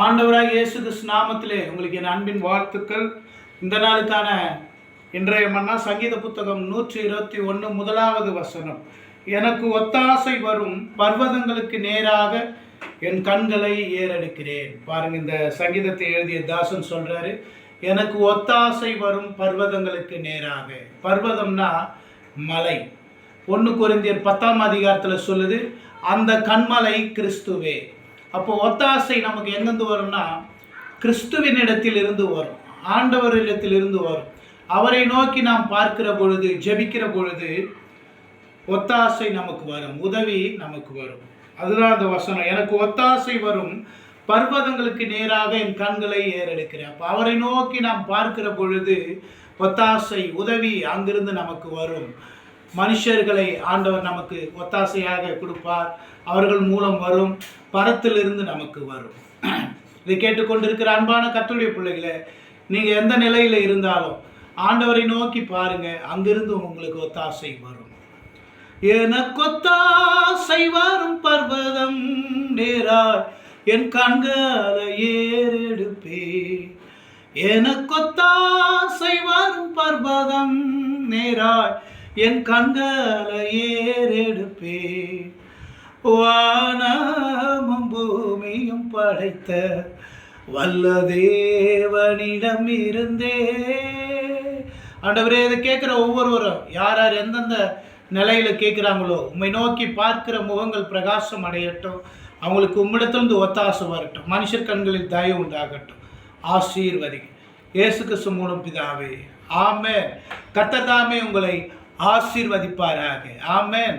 ஆண்டவராக இயேசு கிறிஸ்து நாமத்திலே உங்களுக்கு என் அன்பின் வாழ்த்துக்கள். இந்த நாளுக்கான இன்றைய மன்னா சங்கீத புத்தகம் 121 முதலாவது வசனம். எனக்கு ஒத்தாசை வரும் பர்வதங்களுக்கு நேராக என் கண்களை ஏறெடுக்கிறேன். பாருங்க, இந்த சங்கீதத்தை எழுதிய தாசன் சொல்றாரு, எனக்கு ஒத்தாசை வரும் பர்வதங்களுக்கு நேராக. பர்வதம்னா மலை. 1 கொரிந்தியர் 10ஆம் அதிகாரத்தில் சொல்லுது, அந்த கண்மலை கிறிஸ்துவே. அப்போ ஒத்தாசை நமக்கு எங்கேருந்து வரும்னா கிறிஸ்துவின் இடத்தில் இருந்து வரும், ஆண்டவரிடத்தில் இருந்து வரும். அவரை நோக்கி நாம் பார்க்கிற பொழுது, ஜெபிக்கிற பொழுது ஒத்தாசை நமக்கு வரும், உதவி நமக்கு வரும். அதுதான் அந்த வசனம், எனக்கு ஒத்தாசை வரும் பர்வதங்களுக்கு நேராக என் கண்களை ஏறெடுக்கிறேன். அப்போ அவரை நோக்கி நாம் பார்க்கிற பொழுது ஒத்தாசை, உதவி அங்கிருந்து நமக்கு வரும். மனுஷர்களை ஆண்டவர் நமக்கு ஒத்தாசையாக கொடுப்பார், அவர்கள் மூலம் வரும், பரத்திலிருந்து நமக்கு வரும். இதை கேட்டுக்கொண்டிருக்கிற அன்பான கர்த்தருடைய பிள்ளைகளை, நீங்கள் எந்த நிலையில் இருந்தாலும் ஆண்டவரை நோக்கி பாருங்க, அங்கிருந்து உங்களுக்கு ஒத்தாசை வரும். எனக்கு ஒத்தாசை வரும் பர்வதம் நேராய் என் கண்களை ஏறெடுப்பே. எனக்கு ஒத்தாசை வரும் பர்வதம் நேராய் என் கண்களை ஏறெடுப்பே. வானமும் பூமியும் படைத்த வல்ல தேவனிடம் இருந்தே. ஆண்டவரே, இதை கேட்குற ஒவ்வொருவரும் யார் யார் எந்தெந்த நிலையில் கேட்குறாங்களோ, உம்மை நோக்கி பார்க்கிற முகங்கள் பிரகாசம் அடையட்டும், அவங்களுக்கு உம்மிடத்திலிருந்து ஒத்தாசை வரட்டும், மனுஷர் கண்களில் தயவு உண்டாகட்டும். ஆசீர்வதி இயேசு கிறிஸ்து மூலம் பிதாவே, ஆமென். கர்த்தர் தாமே உங்களை ஆசீர்வதிப்பாராக. ஆமென்.